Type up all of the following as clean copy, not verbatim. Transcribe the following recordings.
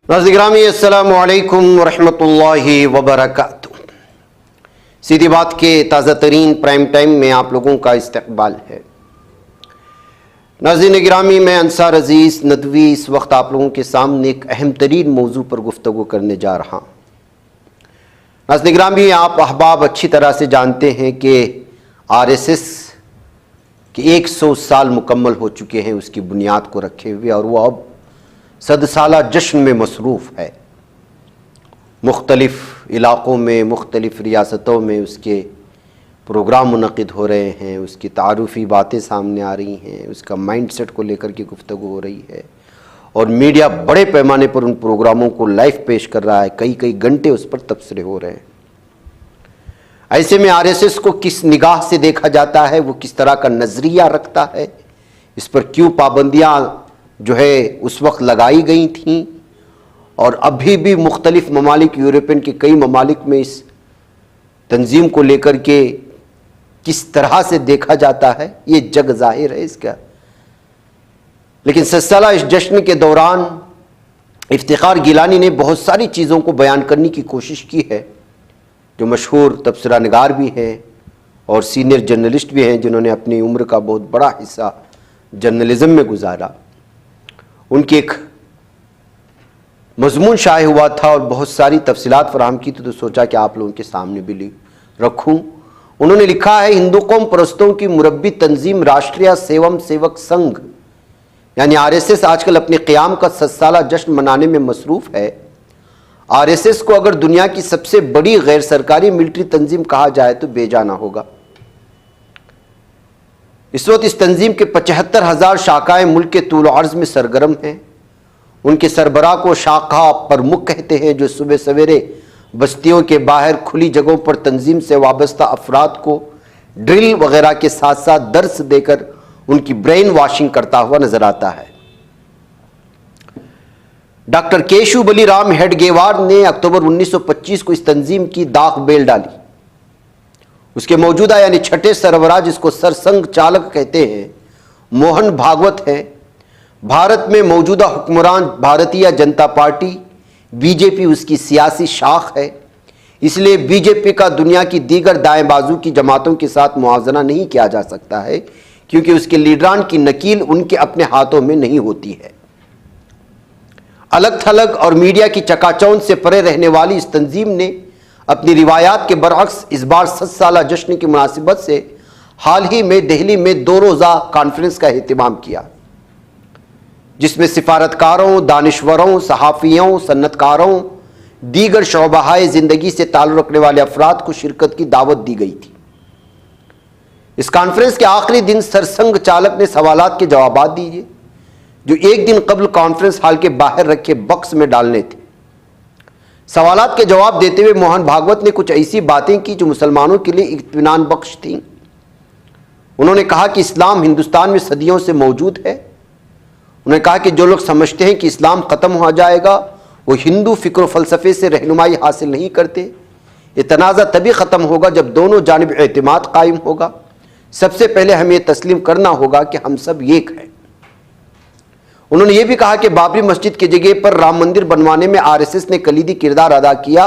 नाज़रीन अस्सलामु अलैकुम वरहमतुल्लाहि वबरकातुहू। सीधी बात के ताज़ा तरीन प्राइम टाइम में आप लोगों का इस्तकबाल है। नाज़रीन गिरामी, मैं अंसार अजीज़ नदवी इस वक्त आप लोगों के सामने एक अहम तरीन मौजू पर गुफ्तगू करने जा रहा हूँ। नाज़रीन गिरामी, आप अहबाब अच्छी तरह से जानते हैं कि RSS के 100 साल मुकम्मल हो चुके हैं उसकी बुनियाद को रखे हुए, और वो अब सदसाला जश्न में मसरूफ़ है। मुख्तलिफ़ इलाक़ों में, मुख्तलिफ़ रियासतों में उसके प्रोग्राम मुनक़िद हो रहे हैं, उसकी तारुफ़ी बातें सामने आ रही हैं, उसका माइंड सेट को लेकर के गुफ्तगू हो रही है, और मीडिया बड़े पैमाने पर उन प्रोग्रामों को लाइव पेश कर रहा है। कई कई घंटे उस पर तबसरे हो रहे हैं। ऐसे में RSS को किस निगाह से देखा जाता है, वो किस तरह का नज़रिया रखता है, इस पर क्यों पाबंदियाँ जो है उस वक्त लगाई गई थीं, और अभी भी मुख्तलिफ ममालिक, यूरोपियन के कई ममालिक में इस तंजीम को लेकर के किस तरह से देखा जाता है, ये जग जाहिर है इसका। लेकिन सत्साला इस जश्न के दौरान इफ्तिखार गिलानी ने बहुत सारी चीज़ों को बयान करने की कोशिश की है, जो मशहूर तबसरा निगार भी हैं और सीनियर जर्नलिस्ट भी हैं, जिन्होंने अपनी उम्र का बहुत बड़ा हिस्सा जर्नलिज़म में गुजारा। उनकी एक मजमून शाये हुआ था और बहुत सारी तफसीलात फराहम की, तो सोचा कि आप लोगों के सामने भी रखूं। उन्होंने लिखा है, हिंदू कौम परस्तों की मुरब्बी तंजीम राष्ट्रीय सेवम सेवक संघ यानी RSS आजकल अपने क़याम का 7 साला जश्न मनाने में मसरूफ़ है। RSS को अगर दुनिया की सबसे बड़ी गैर सरकारी मिलिट्री तंजीम कहा जाए तो बेजाना होगा। इस वक्त इस तंजीम के 75,000 शाखाएं मुल्क के तूल अर्ज़ में सरगर्म हैं। उनके सरबराह को शाखा प्रमुख कहते हैं, जो सुबह सवेरे बस्तियों के बाहर खुली जगहों पर तंजीम से वाबस्ता अफराद को ड्रिल वगैरह के साथ साथ दर्स देकर उनकी ब्रेन वॉशिंग करता हुआ नजर आता है। डॉक्टर केशु बलीराम हेडगेवार ने अक्टूबर 1925 को इस तंजीम की दाग बेल डाली। उसके मौजूदा यानी छठे सरबराह, जिसको सरसंघ चालक कहते हैं, मोहन भागवत है। भारत में मौजूदा हुक्मरान भारतीय जनता पार्टी BJP उसकी सियासी शाख है। इसलिए BJP का दुनिया की दीगर दाएं बाजू की जमातों के साथ मुआवजना नहीं किया जा सकता है, क्योंकि उसके लीडरान की नकील उनके अपने हाथों में नहीं होती है। अलग थलग और मीडिया की चकाचौंध से परे रहने वाली इस तंजीम ने अपनी रिवायात के बरअक्स इस बार 7 साला जश्न की मुनासिबत से हाल ही में दिल्ली में 2 रोज़ा कॉन्फ्रेंस का एहतमाम किया, जिसमें सिफारतकारों, दानिश्वरों, सहाफ़ियों, सन्नतकारों, दीगर शोबाहाए ज़िंदगी से ताल्लुक़ रखने वाले अफराद को शिरकत की दावत दी गई थी। इस कॉन्फ्रेंस के आखिरी दिन सरसंघ चालक ने सवालात के जवाबात दिए, जो एक दिन कबल कॉन्फ्रेंस हॉल के बाहर रखे बक्स में डालने थे। सवालात के जवाब देते हुए मोहन भागवत ने कुछ ऐसी बातें की जो मुसलमानों के लिए इत्मीनान बख्श थीं। उन्होंने कहा कि इस्लाम हिंदुस्तान में सदियों से मौजूद है। उन्होंने कहा कि जो लोग समझते हैं कि इस्लाम ख़त्म हो जाएगा, वो हिंदू फ़िक्र फ़लसफ़े से रहनुमाई हासिल नहीं करते। ये तनाज़ा तभी ख़त्म होगा जब दोनों जानिब एतमाद कायम होगा। सबसे पहले हमें ये तस्लीम करना होगा कि हम सब एक हैं। उन्होंने ये भी कहा कि बाबरी मस्जिद की जगह पर राम मंदिर बनवाने में RSS ने कलीदी किरदार अदा किया,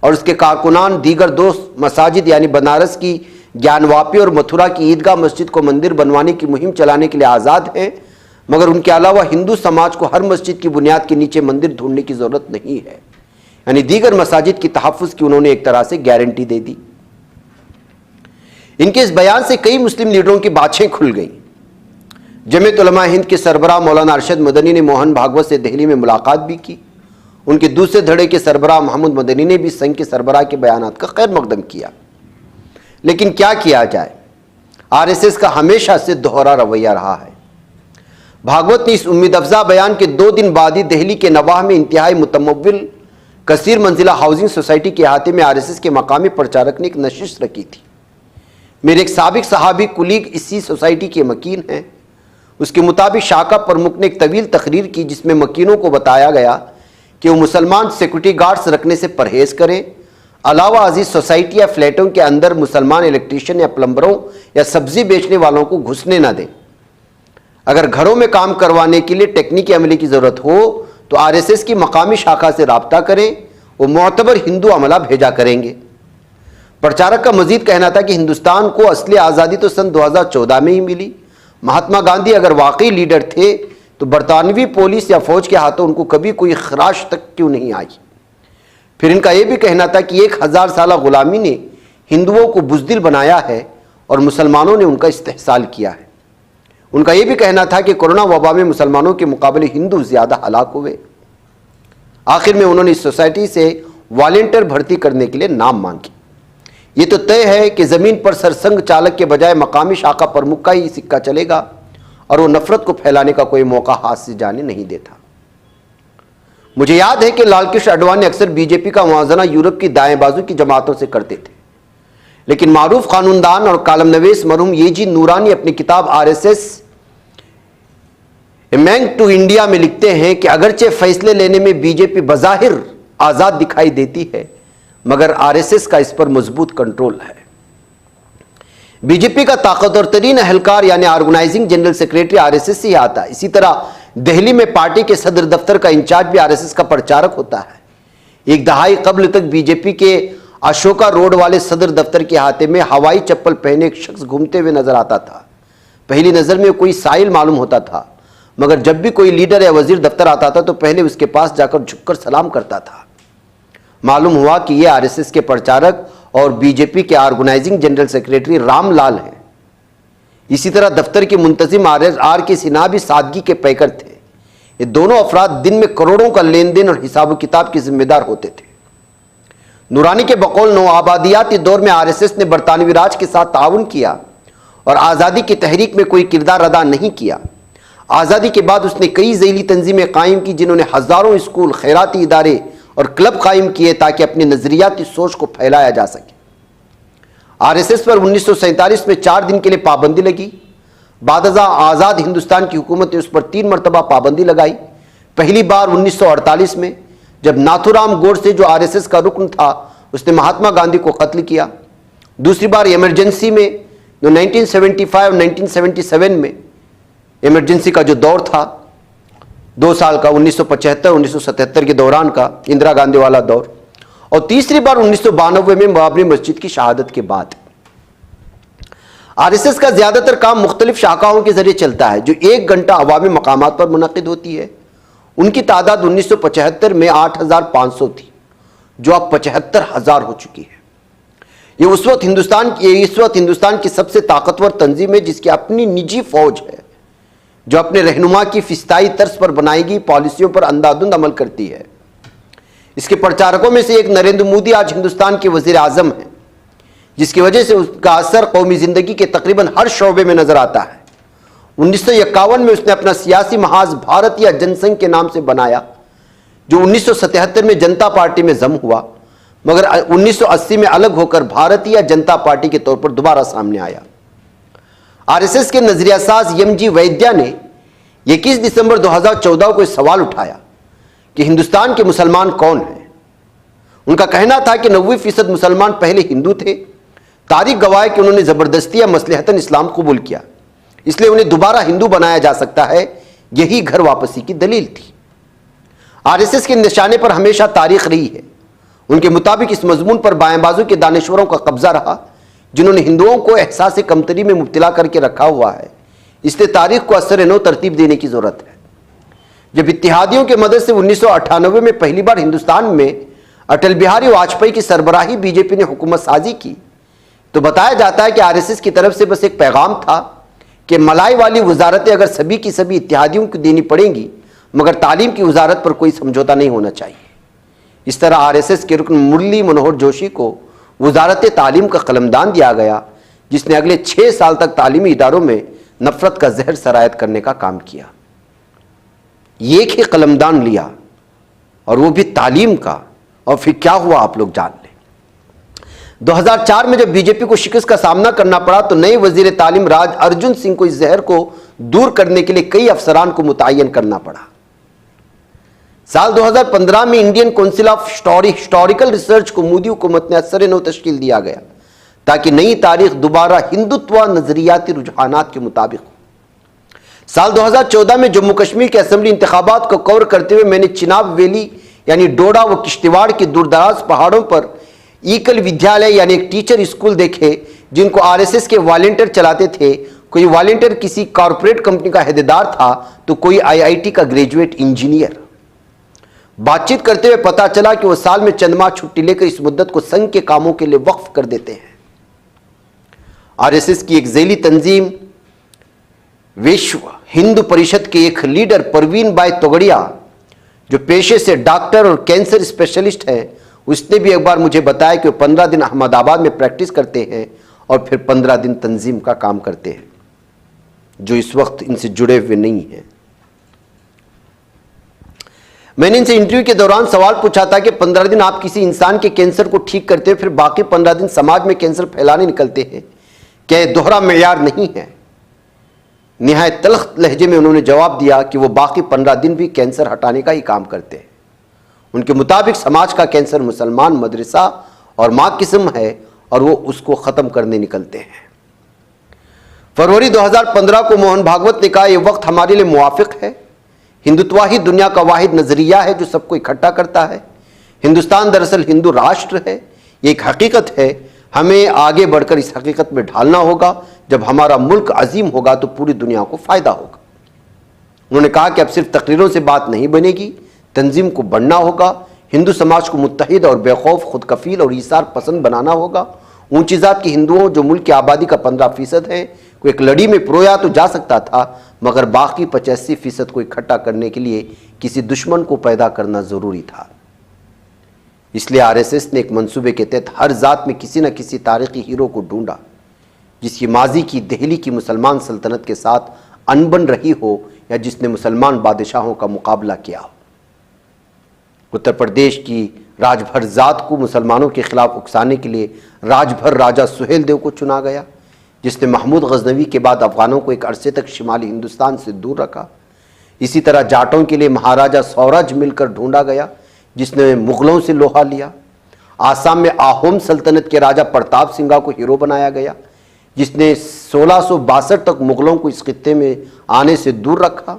और उसके कारकुनान दीगर 2 मसाजिद यानी बनारस की ज्ञानवापी और मथुरा की ईदगाह मस्जिद को मंदिर बनवाने की मुहिम चलाने के लिए आज़ाद हैं, मगर उनके अलावा हिंदू समाज को हर मस्जिद की बुनियाद के नीचे मंदिर ढूंढने की ज़रूरत नहीं है। यानी दीगर मसाजिद की तहफ़्फ़ुज़ की उन्होंने एक तरह से गारंटी दे दी। इनके इस बयान से कई मुस्लिम लीडरों की बाछें खुल गईं। जमीयत उलमा हिंद के सरबराह मौलाना अरशद मदनी ने मोहन भागवत से दिल्ली में मुलाकात भी की। उनके दूसरे धड़े के सरबराह महमूद मदनी ने भी संघ के सरबराह के बयानात का खैर मकदम किया। लेकिन क्या किया जाए, RSS का हमेशा से दोहरा रवैया रहा है। भागवत ने इस उम्मीद अफजा बयान के 2 दिन बाद ही दिल्ली के नवाह में इंतहाई मुतमव्विल कसीर मंजिला हाउसिंग सोसाइटी के अहाते में RSS के मकामी प्रचारक ने एक नशिश रखी थी। मेरे एक साबिक सहाबी कुलीग इसी सोसाइटी के मकीन हैं। उसके मुताबिक शाखा प्रमुख ने एक तवील तकरीर की, जिसमें मकीनों को बताया गया कि वो मुसलमान सिक्योरिटी गार्ड्स रखने से परहेज़ करें। अलावा अजीज सोसाइटी या फ्लैटों के अंदर मुसलमान इलेक्ट्रीशियन या प्लम्बरों या सब्जी बेचने वालों को घुसने न दें। अगर घरों में काम करवाने के लिए टेक्निकी अमले की ज़रूरत हो तो आरएसएस की मकामी शाखा से राब्ता करें, वो मोतबर हिंदू अमला भेजा करेंगे। प्रचारक का मजीद कहना था कि हिंदुस्तान को असली आज़ादी तो सन 2014 में ही मिली। महात्मा गांधी अगर वाकई लीडर थे तो बरतानवी पुलिस या फौज के हाथों उनको कभी कोई खराश तक क्यों नहीं आई। फिर इनका यह भी कहना था कि 1000 साल गुलामी ने हिंदुओं को बुज़दिल बनाया है और मुसलमानों ने उनका इस्तेहसाल किया है। उनका यह भी कहना था कि कोरोना वबा में मुसलमानों के मुकाबले हिंदू ज़्यादा हलाक हुए। आखिर में उन्होंने इस सोसाइटी से वॉलंटियर भर्ती करने के लिए नाम मांगे। ये तो तय है कि ज़मीन पर सरसंघ चालक के बजाय मकामी शाखा प्रमुख का ही सिक्का चलेगा और वो नफरत को फैलाने का कोई मौका हाथ से जाने नहीं देता। मुझे याद है कि लालकृष्ण आडवाणी अक्सर बीजेपी का मुआवजा यूरोप की दाएं बाजू की जमातों से करते थे, लेकिन मारूफ कानूनदान और कालम नवीस मरहूम येजी नूरानी अपनी किताब आरएसएस मैंग टू इंडिया में लिखते हैं कि अगरचे फैसले लेने में बीजेपी बज़ाहिर आज़ाद दिखाई देती है, मगर आरएसएस का इस पर मजबूत कंट्रोल है। बीजेपी का ताकतवर तरीन एहलकार यानी ऑर्गेनाइजिंग जनरल सेक्रेटरी आरएसएस से ही आता है। इसी तरह दिल्ली में पार्टी के सदर दफ्तर का इंचार्ज भी आरएसएस का प्रचारक होता है। एक दहाई कबल तक बीजेपी के अशोका रोड वाले सदर दफ्तर के हाथे में हवाई चप्पल पहने एक शख्स घूमते हुए नजर आता था। पहली नजर में कोई साहिल मालूम होता था, मगर जब भी कोई लीडर या वजीर दफ्तर आता था तो पहले उसके पास जाकर झुककर सलाम करता था। मालूम हुआ कि यह आरएसएस के प्रचारक और बीजेपी के ऑर्गेनाइजिंग जनरल सेक्रेटरी रामलाल हैं। इसी तरह दफ्तर के मुंतजिम आर के सिन्हा भी सादगी के पैकर थे। ये दोनों अफराद दिन में करोड़ों का लेन देन और हिसाब किताब के जिम्मेदार होते थे। नूरानी के बकौल नौआबादियाती दौर में आरएसएस ने बरतानवी राज के साथ ताउन किया और आज़ादी की तहरीक में कोई किरदार अदा नहीं किया। आज़ादी के बाद उसने कई ज़ैली तंजीमें कायम की, जिन्होंने हज़ारों स्कूल, खैराती इदारे और क्लब कायम किए ताकि अपनी नजरियाती सोच को फैलाया जा सके। आरएसएस पर 1947 में 4 दिन के लिए पाबंदी लगी। बादजा आज़ाद हिंदुस्तान की हुकूमत ने उस पर 3 मरतबा पाबंदी लगाई। पहली बार 1948 में, जब नाथूराम गोडसे जो आरएसएस का रुकन था उसने महात्मा गांधी को कत्ल किया। दूसरी बार इमरजेंसी में, जो 1975 और 1977 में इमरजेंसी का जो दौर था 2 साल का, 1975-1977 के दौरान का इंदिरा गांधी वाला दौर, और तीसरी बार 1992 में बाबरी मस्जिद की शहादत के बाद। आरएसएस का ज्यादातर काम मुख्तलिफ शाखाओं के जरिए चलता है जो 1 घंटा अवामी मकामात पर मुनक़िद होती है। उनकी तादाद 1975 में 8500 थी, जो अब 75,000 हो चुकी है। ये इस वक्त हिंदुस्तान की सबसे ताकतवर तंजीम है, जिसकी अपनी निजी फौज है जो अपने रहनुमा की फिस्ताई तर्ज पर बनाई गई पॉलिसियों पर अंधाधुंध अमल करती है। इसके प्रचारकों में से एक नरेंद्र मोदी आज हिंदुस्तान के वजीर आजम हैं, जिसकी वजह से उसका असर कौमी जिंदगी के तकरीबन हर शोबे में नजर आता है। 1951 में उसने अपना सियासी महाज भारतीय जनसंघ के नाम से बनाया, जो 1977 में जनता पार्टी में जम हुआ, मगर 1980 में अलग होकर भारतीय जनता पार्टी के तौर पर दोबारा सामने आया। आरएसएस के नजरिया साज एम.जी. वैद्या ने 21 दिसंबर 2014 को सवाल उठाया कि हिंदुस्तान के मुसलमान कौन हैं। उनका कहना था कि 90% मुसलमान पहले हिंदू थे। तारीख गवाह है कि उन्होंने जबरदस्ती या मसलहतन इस्लाम कबूल किया, इसलिए उन्हें दोबारा हिंदू बनाया जा सकता है। यही घर वापसी की दलील थी। आरएसएस के निशाने पर हमेशा तारीख रही है। उनके मुताबिक इस मजमून पर बाएं बाजू के दानिश्वरों का कब्जा रहा, जिन्होंने हिंदुओं को एहसास कमतरी में मुब्तला करके रखा हुआ है। इसलिए तारीख को असर नो तरतीब देने की जरूरत है। जब इत्तेहादियों की मदद से 1998 में पहली बार हिंदुस्तान में अटल बिहारी वाजपेयी की सरबराही बीजेपी ने हुकूमत साजी की, तो बताया जाता है कि आरएसएस की तरफ से बस एक पैगाम था कि मलाई वाली वजारतें अगर सभी की सभी इत्तेहादियों को देनी पड़ेंगी, मगर तालीम की वजारत पर कोई समझौता नहीं होना चाहिए। इस तरह आरएसएस के रुकन मुरली मनोहर जोशी को वजारत तालीम का कलमदान दिया गया, जिसने अगले 6 साल तक तालीमी इदारों में नफरत का जहर सरायत करने का काम किया। एक ही कलमदान लिया और वो भी तालीम का, और फिर क्या हुआ आप लोग जान लें। 2004 में जब बीजेपी को शिकस्त का सामना करना पड़ा तो नए वजीर तालीम राज अर्जुन सिंह को इस जहर को दूर करने के लिए कई अफसरान को मुतय्यन करना पड़ा। साल 2015 में Indian council of historical research को मोदी हुकूमत ने असर नो तश्कील दिया गया, ताकि नई तारीख दोबारा हिंदुत्व नजरियाती रुझानात के मुताबिक हो। साल 2014 में जम्मू कश्मीर के असेंबली इंतखाबात को कवर करते हुए मैंने चिनाब वैली यानी डोडा व किश्तवाड़ के दूरदराज पहाड़ों पर ईकल विद्यालय यानी एक टीचर स्कूल देखे जिनको आरएसएस के वॉलंटियर चलाते थे। कोई वॉलंटियर किसी कॉरपोरेट कंपनी का हिस्सेदार था तो कोई आईआईटी का ग्रेजुएट इंजीनियर। बातचीत करते हुए पता चला कि वो साल में चंद माह छुट्टी लेकर इस मुद्दत को संघ के कामों के लिए वक्फ कर देते हैं। आरएसएस की एक झैली तंजीम विश्व हिंदू परिषद के एक लीडर परवीन बाई तोगड़िया, जो पेशे से डॉक्टर और कैंसर स्पेशलिस्ट है, उसने भी एक बार मुझे बताया कि वो 15 दिन अहमदाबाद में प्रैक्टिस करते हैं और फिर 15 दिन तंजीम का काम करते हैं, जो इस वक्त इनसे जुड़े हुए नहीं हैं। मैंने इनसे इंटरव्यू के दौरान सवाल पूछा था कि 15 दिन आप किसी इंसान के कैंसर को ठीक करते हैं, फिर बाकी 15 दिन समाज में कैंसर फैलाने निकलते हैं, क्या यह दोहरा मेयार नहीं है? निहायत तल्ख लहजे में उन्होंने जवाब दिया कि वो बाकी 15 दिन भी कैंसर हटाने का ही काम करते हैं। उनके मुताबिक समाज का कैंसर मुसलमान मदरसा और मां किस्म है और वो उसको खत्म करने निकलते हैं। फरवरी 2015 को मोहन भागवत ने कहा, यह वक्त हमारे लिए मुवाफिक है। हिंदुत्व ही दुनिया का वाहिद नजरिया है जो सबको इकट्ठा करता है। हिंदुस्तान दरअसल हिंदू राष्ट्र है, ये एक हकीकत है। हमें आगे बढ़कर इस हकीकत में ढालना होगा। जब हमारा मुल्क अजीम होगा तो पूरी दुनिया को फायदा होगा। उन्होंने कहा कि अब सिर्फ तकरीरों से बात नहीं बनेगी, तंजीम को बढ़ना होगा। हिंदू समाज को मुत्तहिद और बेखौफ, खुद कफील और ईसार पसंद बनाना होगा। ऊंची जात के हिंदुओं जो मुल्क की आबादी का 15% है, को एक लड़ी में पिरोया तो जा सकता था, मगर बाकी 85% को इकट्ठा करने के लिए किसी दुश्मन को पैदा करना जरूरी था। इसलिए आरएसएस ने एक मंसूबे के तहत हर जात में किसी न किसी तारीखी हीरो को ढूंढा जिसकी माजी की दिल्ली की मुसलमान सल्तनत के साथ अनबन रही हो या जिसने मुसलमान बादशाहों का मुकाबला किया हो। उत्तर प्रदेश की राजभर जात को मुसलमानों के खिलाफ उकसाने के लिए राजभर राजा सुहेल देव को चुना गया, जिसने महमूद गजनवी के बाद अफगानों को एक अरसे तक शिमाली हिंदुस्तान से दूर रखा। इसी तरह जाटों के लिए महाराजा सौराज मिलकर ढूंढा गया, जिसने मुगलों से लोहा लिया। आसाम में आहोम सल्तनत के राजा प्रताप सिंघा को हीरो बनाया गया, जिसने 1662 तक मुगलों को इस खित्ते में आने से दूर रखा।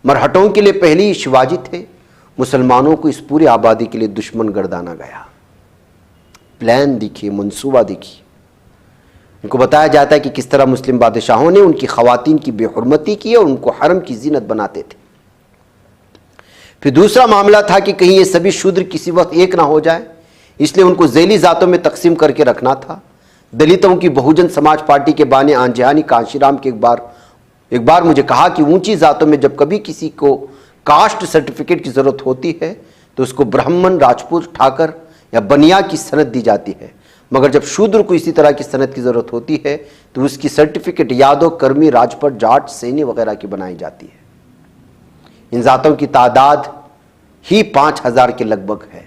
मरहटों के लिए पहले ही शिवाजी थे। मुसलमानों को इस पूरी आबादी के लिए दुश्मन गर्दाना गया। प्लान दिखिए, मंसूबा देखिए। उनको बताया जाता है कि किस तरह मुस्लिम बादशाहों ने उनकी खवातीन की बेहुरमती की और उनको हरम की जीनत बनाते थे। फिर दूसरा मामला था कि कहीं ये सभी शूद्र किसी वक्त एक ना हो जाए, इसलिए उनको झैली जातों में तकसीम करके रखना था। दलितों की बहुजन समाज पार्टी के बानी आंजिहानी कांशीराम के एक बार मुझे कहा कि ऊंची जातों में जब कभी किसी को कास्ट सर्टिफिकेट की जरूरत होती है तो उसको ब्राह्मण, राजपूत, ठाकर या बनिया की सनद दी जाती है, मगर जब शूद्र को इसी तरह की सनद की जरूरत होती है तो उसकी सर्टिफिकेट यादव, कर्मी, राजपट, जाट, सैनी वगैरह की बनाई जाती है। इन जातों की तादाद ही 5000 के लगभग है।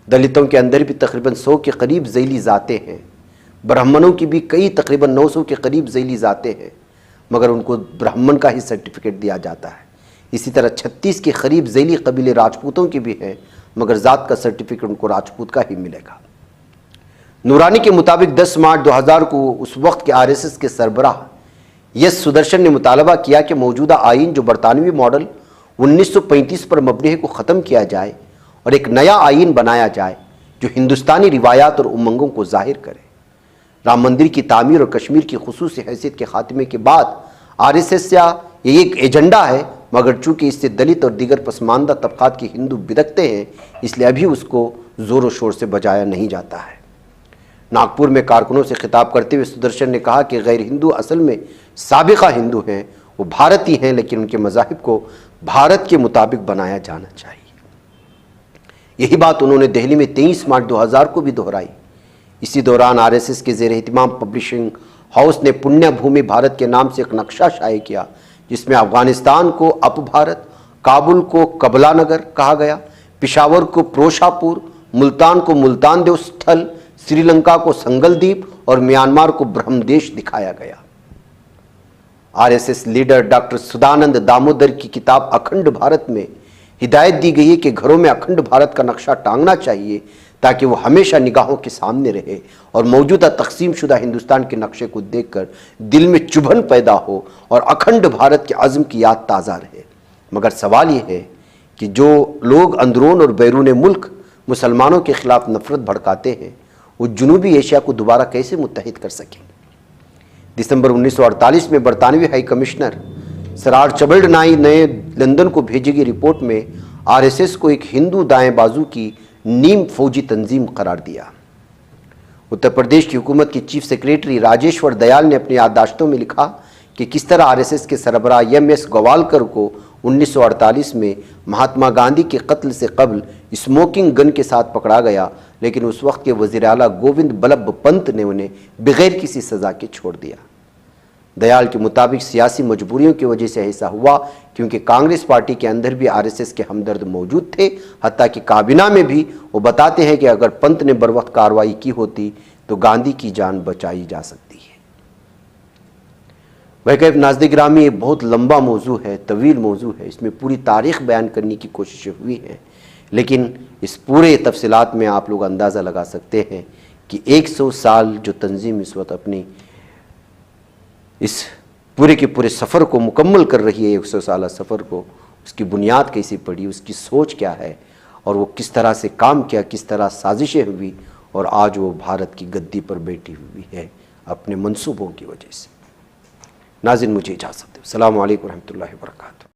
दलितों के अंदर भी तकरीबन 100 के करीब झैली जाते हैं। ब्राह्मणों की भी कई तकरीबन 900 के करीब झैली जाते हैं, मगर उनको ब्राह्मण का ही सर्टिफिकेट दिया जाता है। इसी तरह 36 के करीब झैली कबीले राजपूतों के भी हैं, मगर जात का सर्टिफिकेट उनको राजपूत का ही मिलेगा। नूरानी के मुताबिक 10 मार्च 2000 को उस वक्त के आरएसएस के सरबराह यस सुदर्शन ने मुतालबा किया कि मौजूदा आइन जो बरतानवी मॉडल 1935 पर मबनी है को ख़त्म किया जाए और एक नया आइन बनाया जाए जो हिंदुस्तानी रिवायात और उमंगों को जाहिर करे। राम मंदिर की तामीर और कश्मीर की खुसूसी हैसियत के खात्मे के बाद आरएसएस का ये एक एजेंडा है, मगर चूंकि इससे दलित और दीगर पसमानदा तबकात के हिंदू बिदकते हैं, इसलिए अभी उसको ज़ोरों शोर से बजाया नहीं जाता है। नागपुर में कारकुनों से खिताब करते हुए सुदर्शन ने कहा कि गैर हिंदू असल में साबिका हिंदू हैं, वो भारतीय हैं, लेकिन उनके मज़ाहिब को भारत के मुताबिक बनाया जाना चाहिए। यही बात उन्होंने दिल्ली में 23 मार्च 2000 को भी दोहराई। इसी दौरान आरएसएस के ज़ेर एहतिमाम पब्लिशिंग हाउस ने पुण्य भूमि भारत के नाम से एक नक्शा शाये किया, जिसमें अफगानिस्तान को अप भारत, काबुल को कबला नगर कहा गया, पिशावर को प्रोशापुर, मुल्तान को मुल्तान देव स्थल, श्रीलंका को संगलदीप और म्यांमार को ब्रह्मदेश दिखाया गया। RSS leader doctor Sudanand Damodar की किताब अखंड भारत में हिदायत दी गई है कि घरों में अखंड भारत का नक्शा टांगना चाहिए ताकि वो हमेशा निगाहों के सामने रहे और मौजूदा तकसीम शुदा हिंदुस्तान के नक्शे को देखकर दिल में चुभन पैदा हो और अखंड भारत के अज़्म की याद ताज़ा रहे। मगर सवाल ये है कि जो लोग अंदरून और बैरून मुल्क मुसलमानों के खिलाफ नफरत भड़काते हैं, वो जनूबी एशिया को दोबारा कैसे मुत्तहिद कर सकें। दिसंबर 1948 में बरतानवी हाई कमिश्नर सर आर्चबल्ड नाई ने लंदन को भेजी गई रिपोर्ट में आरएसएस को एक हिंदू दाएं बाजू की नीम फौजी तंजीम करार दिया। उत्तर प्रदेश की हुकूमत के चीफ सेक्रेटरी राजेश्वर दयाल ने अपनी याददाश्तों में लिखा कि किस तरह आरएसएस के सरबराह एम.एस. गोवालकर को 1948 में महात्मा गांधी के कत्ल से कबल स्मोकिंग गन के साथ पकड़ा गया, लेकिन उस वक्त के वज़ीर आला गोविंद बल्लभ पंत ने उन्हें बगैर किसी सज़ा के छोड़ दिया। दयाल के मुताबिक सियासी मजबूरियों की वजह से ऐसा हुआ क्योंकि कांग्रेस पार्टी के अंदर भी आरएसएस के हमदर्द मौजूद थे। हत्ता कि काबीना में भी वो बताते हैं कि अगर पंत ने बर वक्त कार्रवाई की होती तो गांधी की जान बचाई जा सकती है। वह नाज़िर गिरामी एक बहुत लंबा मौजू है, तवील मौजू है, इसमें पूरी तारीख़ बयान करने की कोशिश हुई है, लेकिन इस पूरे तफसीलात में आप लोग अंदाज़ा लगा सकते हैं कि 100 साल जो तंजीम इस वक्त अपनी इस पूरे के पूरे सफ़र को मुकम्मल कर रही है, 100 साल सफ़र को, उसकी बुनियाद कैसी पड़ी, उसकी सोच क्या है और वो किस तरह से काम किया, किस तरह साजिशें हुई और आज वो भारत की गद्दी पर बैठी हुई है अपने मंसूबों की वजह से। नाज़रीन, मुझे इजाज़त दो। अस्सलामु अलैकुम रहमतुल्लाहि व बरकातहू।